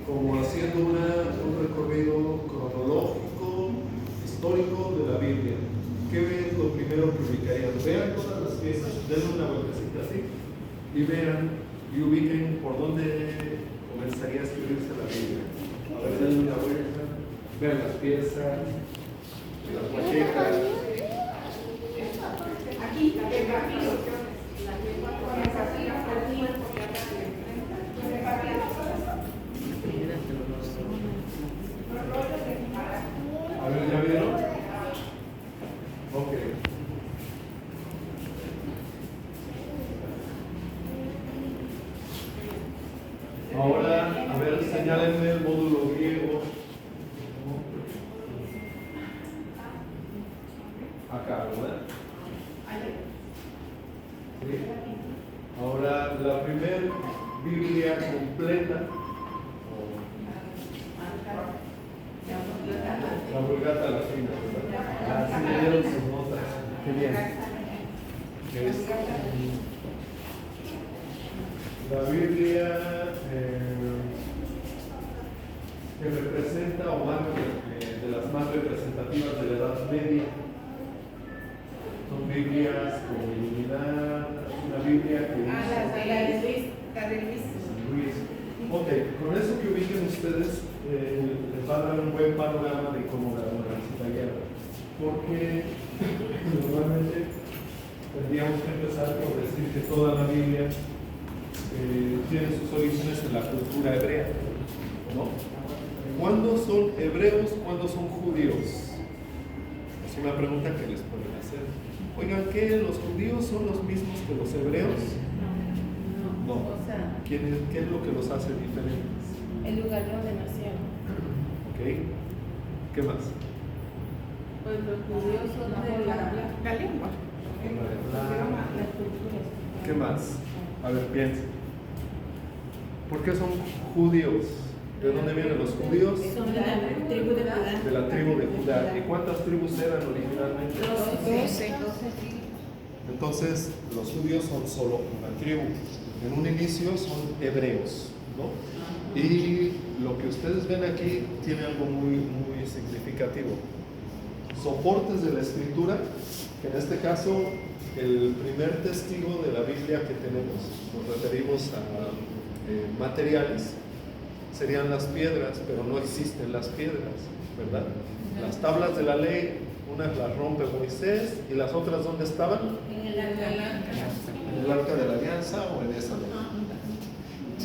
como haciendo un recorrido cronológico, histórico de la Biblia. ¿Qué es lo primero que ubicarían? Vean todas las piezas, denle una vueltecita así y vean y ubiquen por dónde comenzaría a escribirse la Biblia. A ver, denle una vuelta, vean las piezas, las maquetas. Aquí, A ver, ¿ya vieron? Ok. Ahora, a ver, señálenme el módulo griego. Acá, ¿verdad? Sí. Ahora, la primera Biblia completa, la Vulgata Latina, ¿verdad? Así me dieron sus notas. Qué bien. Es la Biblia que representa o más de las más representativas de la Edad Media. Son Biblias como iluminadas, una Biblia que la de Luis. Ok, con eso que ubiquen ustedes les va a dar un buen panorama de cómo la necesitarían. Porque normalmente tendríamos que empezar por decir que toda la Biblia tiene sus orígenes en la cultura hebrea, ¿no? ¿Cuándo son hebreos? ¿Cuándo son judíos? Es una pregunta que les pueden hacer. Oigan, ¿qué? ¿Los judíos son los mismos que los hebreos? No. ¿Qué es lo que los hace diferentes? El lugar de ordenación. ¿Ok? ¿Qué más? Pues los judíos son de la lengua. Las culturas. ¿Qué más? A ver, piensen. ¿Por qué son judíos? ¿De dónde vienen los judíos? Son de la tribu de Judá. De la tribu de Judá. ¿Y cuántas tribus eran originalmente? 12. Entonces, los judíos son solo una tribu. En un inicio son hebreos, ¿no? Y lo que ustedes ven aquí tiene algo muy, muy significativo. Soportes de la escritura, que en este caso, el primer testigo de la Biblia que tenemos, nos referimos a materiales, serían las piedras, pero no existen las piedras, ¿verdad? Las tablas de la ley, unas las rompe Moisés y las otras ¿dónde estaban? En el arca. En el arca de la alianza o en esa.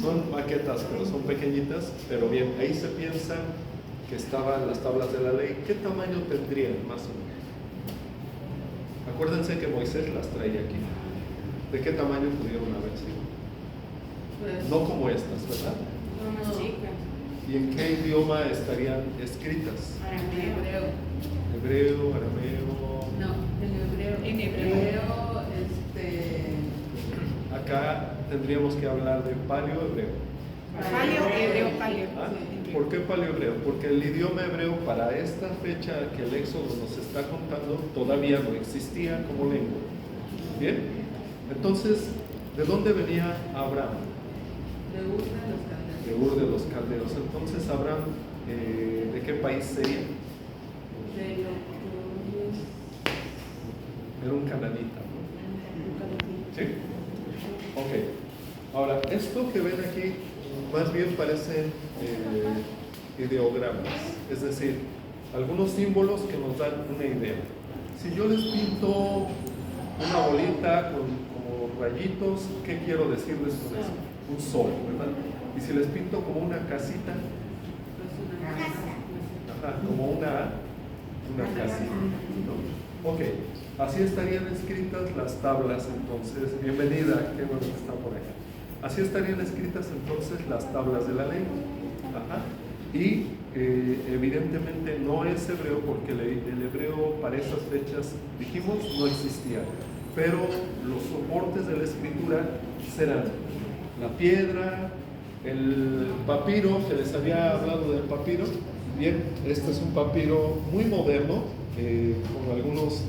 Son maquetas, pero son pequeñitas, pero bien, ahí se piensa que estaban las tablas de la ley. ¿Qué tamaño tendrían más o menos? Acuérdense que Moisés las traía aquí. ¿De qué tamaño pudieron haber sido? Pues, No como estas, ¿verdad? unas chicas. ¿Y en qué idioma estarían escritas? Hebreo. Hebreo, arameo. No, en hebreo, Acá tendríamos que hablar de paleo-hebreo. paleo. ¿Ah? ¿Por qué paleo-hebreo? Porque el idioma hebreo para esta fecha que el Éxodo nos está contando todavía no existía como lengua. ¿Bien? Entonces, ¿de dónde venía Abraham? De Ur de los Caldeos. Entonces, Abraham, ¿de qué país sería? Era un cananita, ¿no? ¿Sí? Ok. Ahora, esto que ven aquí más bien parecen ideogramas, es decir, algunos símbolos que nos dan una idea. Si yo les pinto una bolita con como rayitos, ¿qué quiero decirles con eso? Un sol, ¿verdad? Y si les pinto como una casita, como una casita, ¿no? Ok, así estarían escritas las tablas entonces. Bienvenida, qué bueno que está por acá. Así estarían escritas entonces las tablas de la ley. Y evidentemente no es hebreo porque el hebreo para esas fechas, dijimos, no existía. Pero los soportes de la escritura serán la piedra, el papiro, que les había hablado del papiro. Bien, este es un papiro muy moderno, con algunos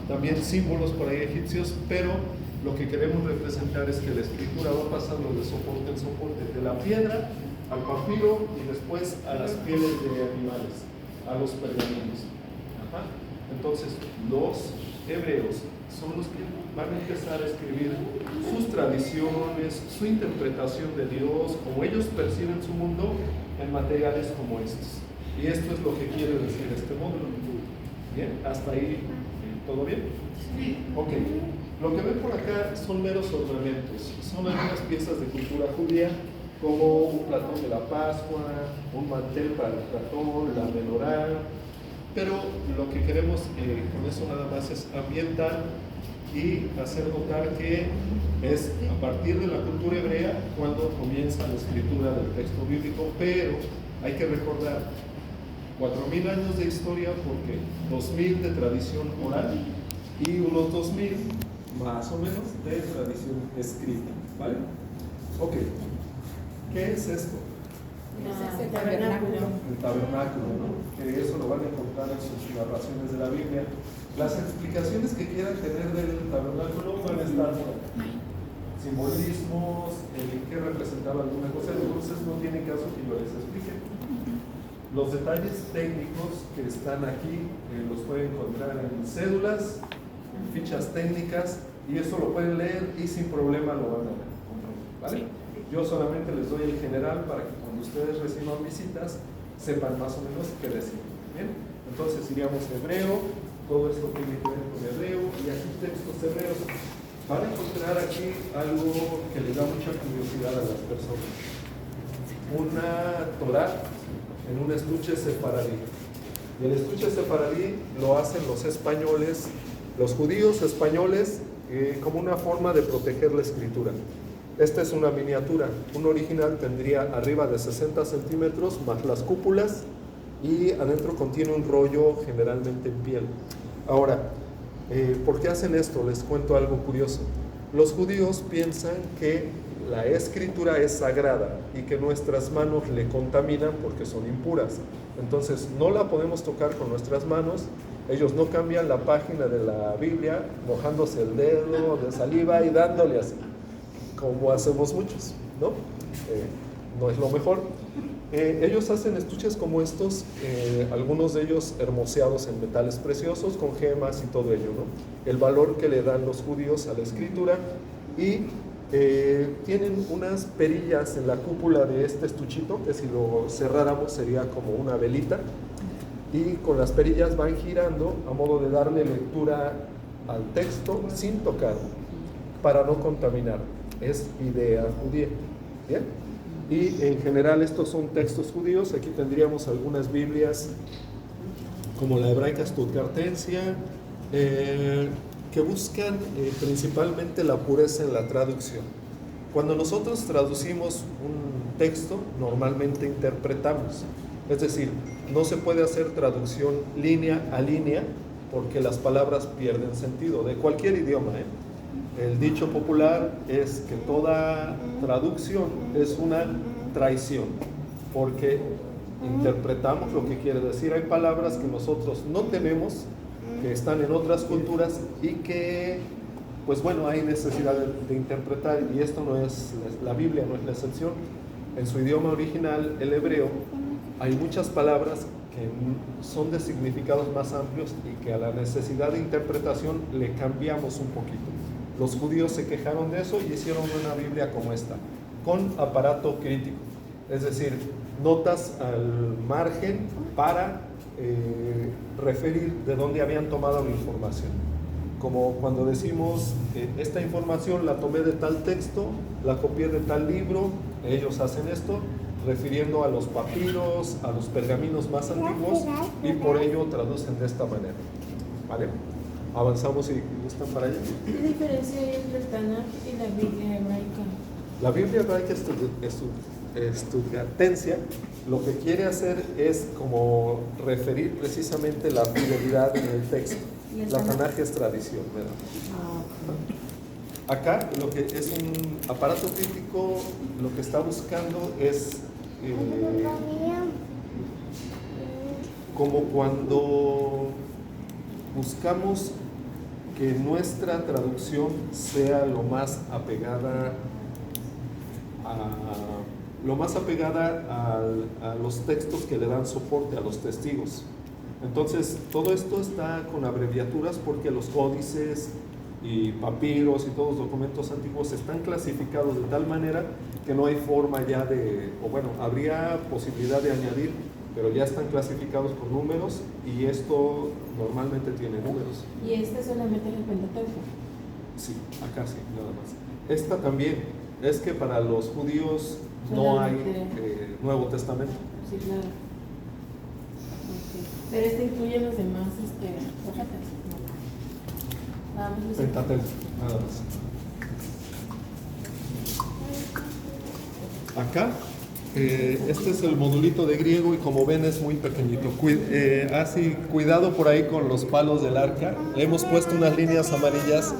también símbolos por ahí egipcios, pero lo que queremos representar es que la escritura va pasando de soporte en soporte, de la piedra al papiro y después a las pieles de animales, a los pergaminos. Ajá. Entonces, los hebreos son los que van a empezar a escribir sus tradiciones, su interpretación de Dios, como ellos perciben su mundo, en materiales como estos. Y esto es lo que quiere decir este módulo. Bien, hasta ahí, ¿todo bien? Sí. Ok. Lo que ven por acá son meros ornamentos, son algunas piezas de cultura judía, como un platón de la Pascua, un mantel para el platón, la menorá, pero lo que queremos con eso nada más es ambientar y hacer notar que es a partir de la cultura hebrea cuando comienza la escritura del texto bíblico, pero hay que recordar 4.000 años de historia, porque 2.000 de tradición oral y unos 2.000 más o menos de tradición escrita, ¿vale? Ok, ¿qué es esto? El tabernáculo. El tabernáculo, ¿no? Que eso lo van a encontrar en sus narraciones de la Biblia. Las explicaciones que quieran tener del tabernáculo van a estar por acá. Simbolismos, qué representaba alguna cosa, entonces no tiene caso que yo les explique. Los detalles técnicos que están aquí los pueden encontrar en cédulas, en fichas técnicas, y eso lo pueden leer y sin problema lo van a ver, ¿vale? Yo solamente les doy el general para que cuando ustedes reciban visitas sepan más o menos qué decir. ¿Bien? Entonces iríamos hebreo, todo esto tiene que ver con hebreo, y aquí textos hebreos. Van a encontrar aquí algo que les da mucha curiosidad a las personas. Una Torá en un estuche sefaradí. Y el estuche sefaradí lo hacen los españoles, los judíos españoles, como una forma de proteger la escritura. Esta es una miniatura. Un original tendría arriba de 60 centímetros más las cúpulas, y adentro contiene un rollo generalmente en piel. Ahora, ¿por qué hacen esto? Les cuento algo curioso. Los judíos piensan que la escritura es sagrada y que nuestras manos le contaminan porque son impuras. Entonces no la podemos tocar con nuestras manos. Ellos no cambian la página de la Biblia mojándose el dedo de saliva y dándole así, como hacemos muchos, ¿no? No es lo mejor. Ellos hacen estuches como estos, algunos de ellos hermoseados en metales preciosos, con gemas y todo ello, ¿no? El valor que le dan los judíos a la escritura, y tienen unas perillas en la cúpula de este estuchito, que si lo cerráramos sería como una velita, y con las perillas van girando a modo de darle lectura al texto sin tocar, para no contaminar. Es idea judía. ¿Bien? Y en general estos son textos judíos. Aquí tendríamos algunas Biblias como la hebraica stuttgartensia, que buscan principalmente la pureza en la traducción. Cuando nosotros traducimos un texto, normalmente interpretamos, es decir, no se puede hacer traducción línea a línea, porque las palabras pierden sentido, de cualquier idioma, El dicho popular es que toda traducción es una traición, porque interpretamos lo que quiere decir. Hay palabras que nosotros no tenemos, que están en otras culturas y que, pues bueno, hay necesidad de interpretar, y esto no es, la Biblia no es la excepción. En su idioma original, el hebreo, hay muchas palabras que son de significados más amplios y que a la necesidad de interpretación le cambiamos un poquito. Los judíos se quejaron de eso y hicieron una Biblia como esta, con aparato crítico, es decir, notas al margen para referir de dónde habían tomado la información. Como cuando decimos, esta información la tomé de tal texto, la copié de tal libro, ellos hacen esto, refiriendo a los papiros, a los pergaminos más antiguos, y por ello traducen de esta manera. ¿Vale? Avanzamos y están para allá. ¿Qué diferencia hay entre el Tanaj y la Biblia hebraica? La Biblia hebraica stuttgartensia lo que quiere hacer es como referir precisamente la fidelidad en el texto. La Tanaj es tradición, ¿verdad? Acá lo que es un aparato crítico, lo que está buscando es como cuando buscamos que nuestra traducción sea lo más apegada a lo más apegada a los textos que le dan soporte a los testigos. Entonces, todo esto está con abreviaturas porque los códices y papiros y todos los documentos antiguos están clasificados de tal manera que no hay forma ya de, o bueno, habría posibilidad de añadir, pero ya están clasificados con números y esto normalmente tiene números. ¿Y este solamente es el Pentateuco? Sí, acá sí, nada más. Esta también, es que para los judíos no hay Nuevo Testamento. Sí, claro. Okay. Pero este incluye los demás profetas. No. Nada más los Pentateuco, nada más. Acá, este es el modulito de griego y como ven es muy pequeñito. Así, cuidado por ahí con los palos del arca. Le hemos puesto unas líneas amarillas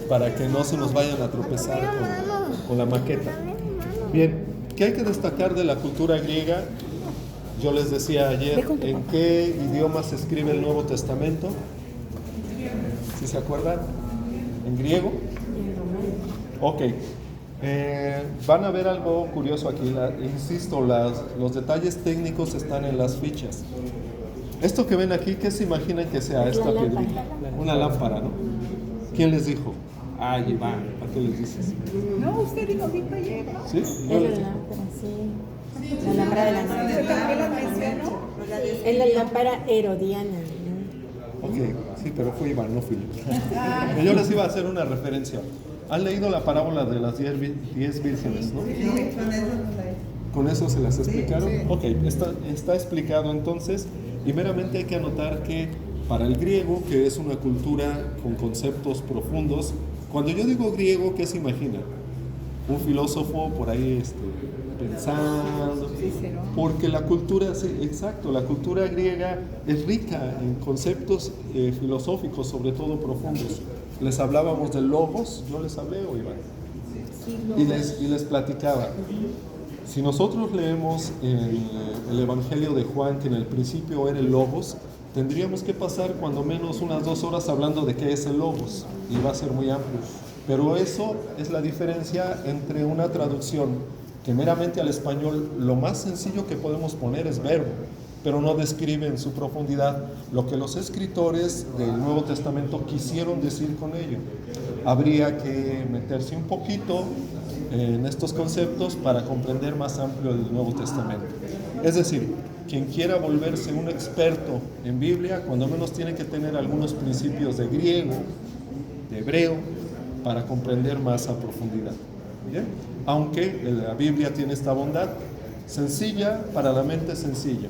para que no se nos vayan a tropezar con la maqueta. Bien, ¿qué hay que destacar de la cultura griega? Yo les decía ayer, ¿en qué idioma se escribe el Nuevo Testamento? ¿Sí se acuerdan? ¿En griego? Ok. Van a ver algo curioso aquí. Insisto, los detalles técnicos están en las fichas. Esto que ven aquí, ¿qué se imaginan que sea esta piedrita? Una lámpara, ¿no? ¿Quién les dijo? Ay, Iván, ¿para qué les dices? No, usted dijo Víctor ayer, ¿no? ¿Sí? Es la lámpara, sí. La lámpara de la noche. ¿Usted también la mencionó? Es la lámpara herodiana. Ok, sí, pero fue Iván, no fui yo. Yo les iba a hacer una referencia. ¿Han leído la parábola de las 10 vírgenes, no? ¿Con eso se las explicaron? Ok, está explicado entonces, y meramente hay que anotar que para el griego, que es una cultura con conceptos profundos, cuando yo digo griego, ¿qué se imagina? Un filósofo por ahí pensando, porque la cultura, sí, exacto, la cultura griega es rica en conceptos filosóficos, sobre todo profundos. Les hablábamos del logos, yo les hablé, ¿o Iván? Y les platicaba. Si nosotros leemos el Evangelio de Juan, que en el principio era el logos, tendríamos que pasar cuando menos unas 2 horas hablando de qué es el logos, y va a ser muy amplio. Pero eso es la diferencia entre una traducción que meramente al español lo más sencillo que podemos poner es verbo, pero no describe en su profundidad lo que los escritores del Nuevo Testamento quisieron decir con ello. Habría que meterse un poquito en estos conceptos para comprender más amplio el Nuevo Testamento. Es decir, quien quiera volverse un experto en Biblia, cuando menos tiene que tener algunos principios de griego, de hebreo, para comprender más a profundidad. ¿Bien? Aunque la Biblia tiene esta bondad, sencilla para la mente sencilla,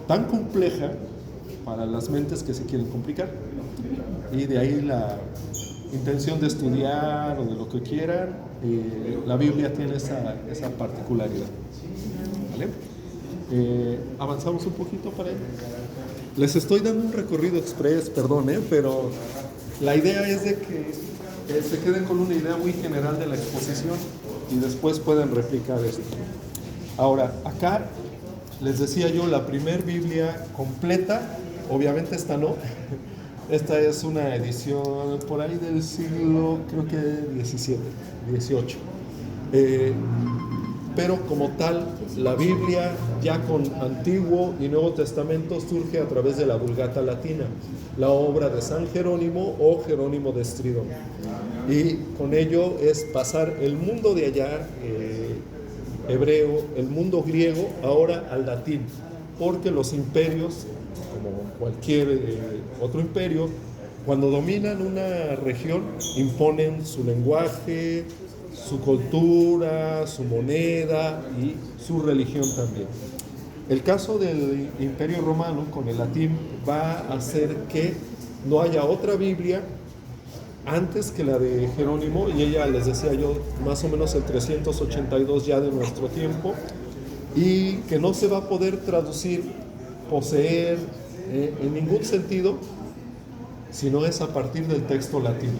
tan compleja para las mentes que se quieren complicar. Y de ahí la intención de estudiar o de lo que quieran, la Biblia tiene esa particularidad. ¿Vale? Avanzamos un poquito para ello. Les estoy dando un recorrido express, perdón, pero la idea es de que se queden con una idea muy general de la exposición y después pueden replicar esto. Ahora, acá les decía yo, la primer Biblia completa, obviamente esta no, esta es una edición por ahí del siglo, creo que 18. Pero como tal, la Biblia ya con Antiguo y Nuevo Testamento surge a través de la Vulgata Latina, la obra de San Jerónimo o Jerónimo de Estridón. Y con ello es pasar el mundo de allá, hebreo, el mundo griego, ahora al latín, porque los imperios, como cualquier otro imperio, cuando dominan una región, imponen su lenguaje, su cultura, su moneda y su religión también. El caso del Imperio Romano con el latín va a hacer que no haya otra Biblia antes que la de Jerónimo, y ella, les decía yo, más o menos el 382 ya de nuestro tiempo, y que no se va a poder traducir, poseer en ningún sentido, sino es a partir del texto latino.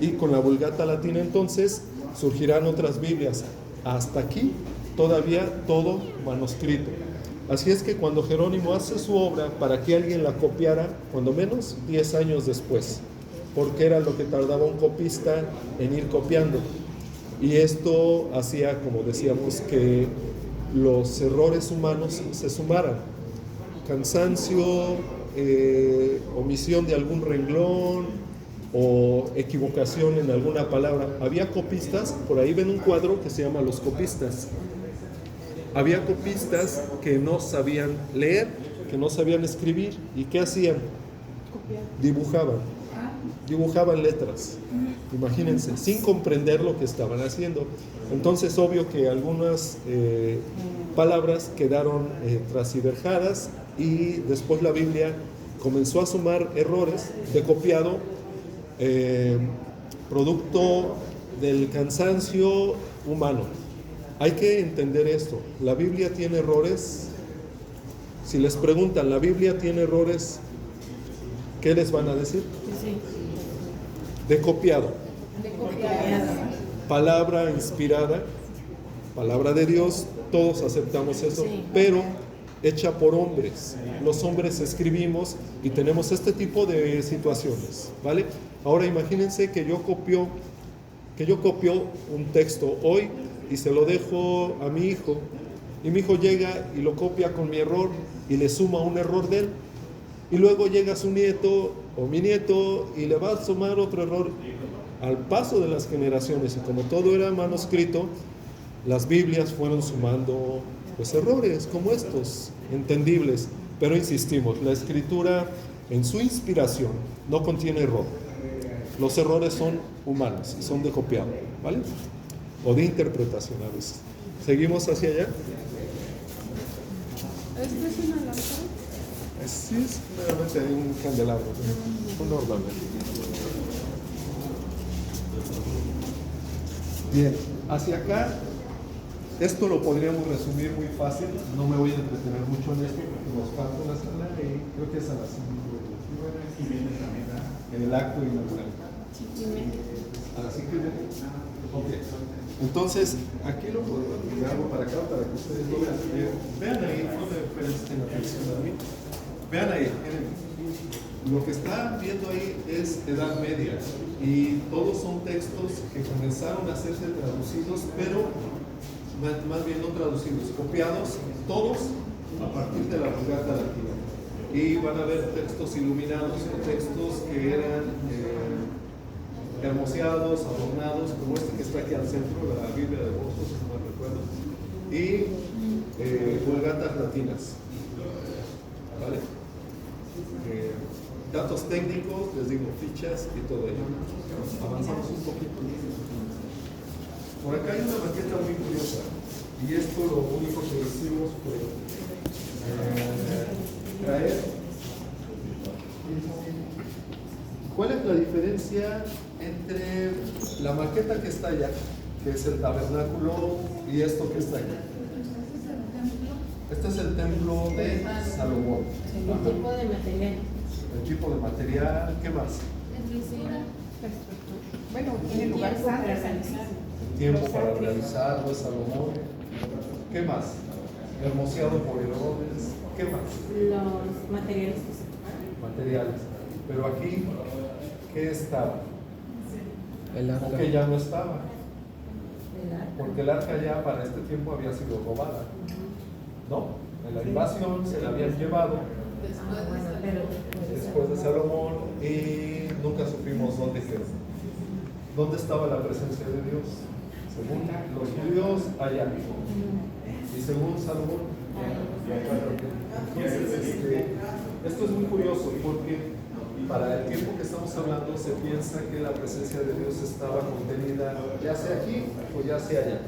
Y con la Vulgata Latina entonces surgirán otras Biblias. Hasta aquí todavía todo manuscrito. Así es que cuando Jerónimo hace su obra, para que alguien la copiara, cuando menos 10 años después, porque era lo que tardaba un copista en ir copiando. Y esto hacía, como decíamos, que los errores humanos se sumaran. Cansancio, omisión de algún renglón o equivocación en alguna palabra. Había copistas, por ahí ven un cuadro que se llama Los Copistas. Había copistas que no sabían leer, que no sabían escribir. ¿Y qué hacían? Dibujaban letras, imagínense, sin comprender lo que estaban haciendo. Entonces, obvio que algunas palabras quedaron transgiversadas y después la Biblia comenzó a sumar errores de copiado, producto del cansancio humano. Hay que entender esto. La Biblia tiene errores. Si les preguntan, ¿la Biblia tiene errores? ¿Qué les van a decir? Sí. De copiado. De copiar. Palabra inspirada, palabra de Dios, todos aceptamos eso, Sí. pero hecha por hombres. Los hombres escribimos y tenemos este tipo de situaciones, ¿vale? Ahora imagínense que yo copio un texto hoy y se lo dejo a mi hijo, y mi hijo llega y lo copia con mi error y le suma un error de él, y luego llega su nieto o mi nieto y le va a sumar otro error. Al paso de las generaciones, y como todo era manuscrito, las Biblias fueron sumando pues errores como estos, entendibles, pero insistimos, la Escritura en su inspiración no contiene error. Los errores son humanos, son de copiado, ¿vale? O de interpretación a veces. ¿Seguimos hacia allá? ¿Esto es una lámpara? Sí, es meramente un candelabro, un ornamento. Bien, hacia acá, esto lo podríamos resumir muy fácil, no me voy a entretener mucho en esto porque nos falta una sala y creo que es a las 5 y viene también el acto inaugural. A las 5 y media. Ok, entonces aquí lo podemos algo para acá para que ustedes lo vean. Vean ahí, no me presten atención a mí. Vean ahí, miren. Lo que están viendo ahí es Edad Media y todos son textos que comenzaron a hacerse traducidos, pero más bien no traducidos, copiados, todos a partir de la Vulgata Latina. Y van a ver textos iluminados o textos que eran hermoseados, adornados, como este que está aquí al centro, la Biblia de Boston, si no me recuerdo, y Vulgatas latinas. ¿Vale? Datos técnicos, les digo, fichas y todo ello. Avanzamos un poquito. Por acá hay una maqueta muy curiosa, y esto lo único que hicimos fue traer. ¿Cuál es la diferencia entre la maqueta que está allá, que es el tabernáculo, y esto que está aquí? Este es el templo de Salomón. El tipo de material. El tipo de material, ¿qué más? Bueno, tiene lugar Tiempo para santo. realizar. El tiempo para realizarlo es Salomón. ¿Qué más? Hermoseado por Herodes. ¿Qué más? Los materiales. Materiales. Pero aquí, ¿qué estaba? El arca. O que ya no estaba. El arca. Porque el arca ya para este tiempo había sido robada. ¿No? En la invasión se la habían llevado Ah, bueno, pero después de Salomón y nunca supimos dónde quedó. ¿Dónde estaba la presencia de Dios? Según los judíos, allá. Y según Salomón, entonces, esto es muy curioso porque para el tiempo que estamos hablando se piensa que la presencia de Dios estaba contenida ya sea aquí o ya sea allá.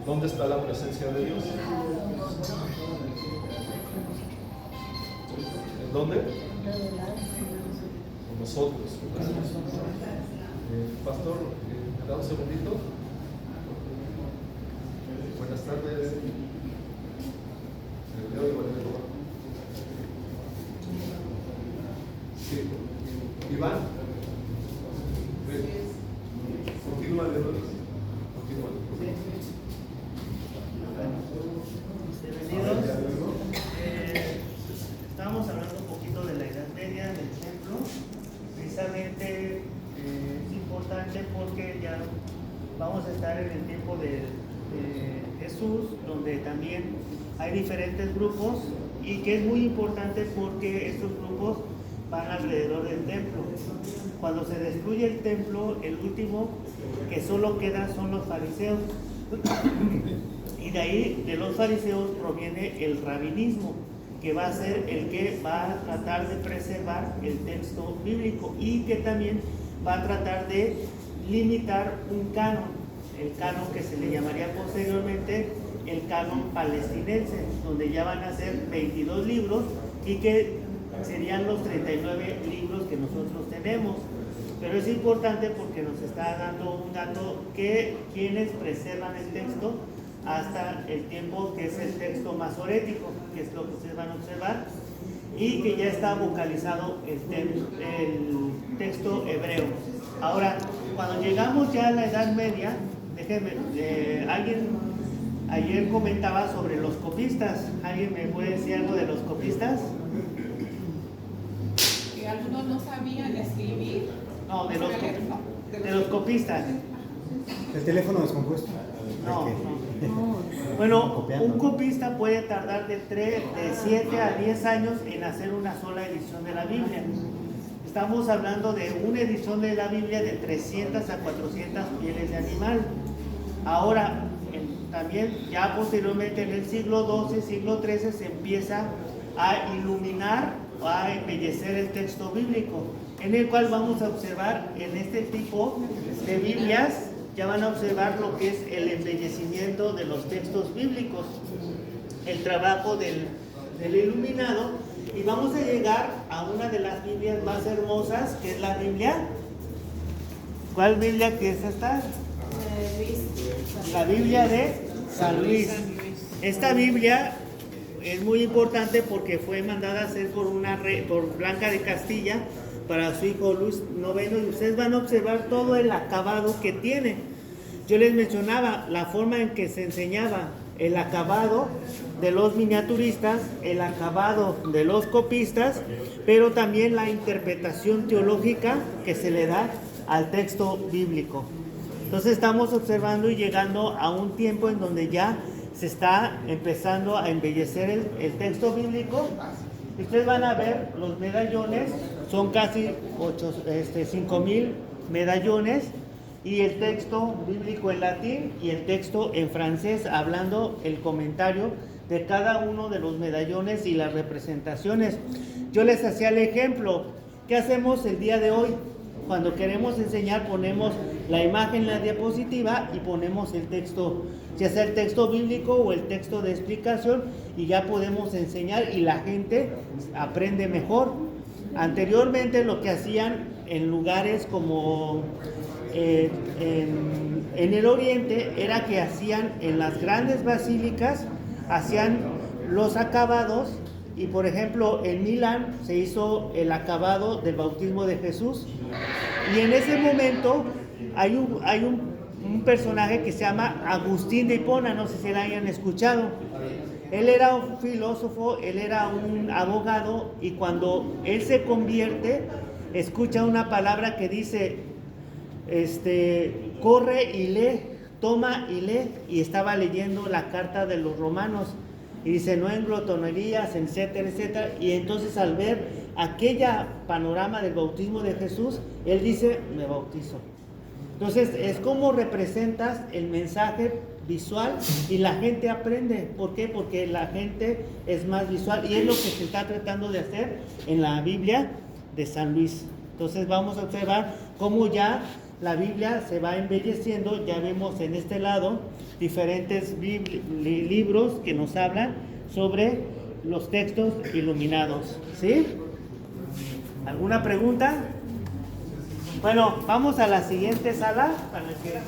¿Dónde está la presencia de Dios? ¿En dónde? Con nosotros. Pastor, ¿me da un segundito? Buenas tardes. Sí. Iván. Continúa, Leonardo. Continúa. Bienvenidos. Estábamos hablando un poquito de la Edad Media, del templo. Precisamente es importante porque ya vamos a estar en el tiempo de Jesús, donde también hay diferentes grupos y que es muy importante porque estos grupos van alrededor del templo. Cuando se destruye el templo, el último que solo queda son los fariseos. Y de ahí, de los fariseos, proviene el rabinismo, que va a ser el que va a tratar de preservar el texto bíblico y que también va a tratar de limitar un canon, el canon que se le llamaría posteriormente el canon palestinense, donde ya van a ser 22 libros y que serían los 39 libros que nosotros tenemos. Pero es importante porque nos está dando un dato que quienes preservan el texto hasta el tiempo que es el texto masorético, que es lo que ustedes van a observar, y que ya está vocalizado el texto hebreo. Ahora, cuando llegamos ya a la Edad Media, déjenme, alguien ayer comentaba sobre los copistas. ¿Alguien me puede decir algo de los copistas? Que algunos no sabían escribir. No, de los copistas. El teléfono descompuesto. No. Bueno, un copista puede tardar de 7 a 10 años en hacer una sola edición de la Biblia. Estamos hablando de una edición de la Biblia de 300 a 400 pieles de animal. Ahora, también ya posteriormente en el siglo XII, siglo XIII se empieza a iluminar o a embellecer el texto bíblico, en el cual vamos a observar en este tipo de Biblias, ya van a observar lo que es el embellecimiento de los textos bíblicos, el trabajo del iluminado, y vamos a llegar a una de las Biblias más hermosas, que es la Biblia. ¿Cuál Biblia que es esta? La Biblia de San Luis. Esta Biblia es muy importante porque fue mandada a hacer por Blanca de Castilla para su hijo Luis IX, y ustedes van a observar todo el acabado que tiene. Yo les mencionaba la forma en que se enseñaba, el acabado de los miniaturistas, el acabado de los copistas, pero también la interpretación teológica que se le da al texto bíblico. Entonces estamos observando y llegando a un tiempo en donde ya se está empezando a embellecer el texto bíblico. Ustedes van a ver los medallones, son casi 5,000 medallones, y el texto bíblico en latín y el texto en francés, hablando el comentario de cada uno de los medallones y las representaciones. Yo les hacía el ejemplo. ¿Qué hacemos el día de hoy? Cuando queremos enseñar, ponemos la imagen en la diapositiva y ponemos el texto, ya sea el texto bíblico o el texto de explicación, y ya podemos enseñar y la gente aprende mejor. Anteriormente lo que hacían en lugares como en el oriente era que hacían en las grandes basílicas, hacían los acabados, y por ejemplo en Milán se hizo el acabado del bautismo de Jesús, y en ese momento hay un personaje que se llama Agustín de Hipona, no sé si la hayan escuchado. Él era un filósofo, él era un abogado, y cuando él se convierte, escucha una palabra que dice, corre y lee, toma y lee, y estaba leyendo la carta de los romanos, y dice, no en glotonerías, etcétera, etcétera, y entonces al ver aquella panorama del bautismo de Jesús, él dice, me bautizo. Entonces es como representas el mensaje visual y la gente aprende. ¿Por qué? Porque la gente es más visual, y es lo que se está tratando de hacer en la Biblia de San Luis. Entonces vamos a observar cómo ya la Biblia se va embelleciendo. Ya vemos en este lado diferentes libros que nos hablan sobre los textos iluminados. ¿Sí? ¿Alguna pregunta? Bueno, vamos a la siguiente sala para que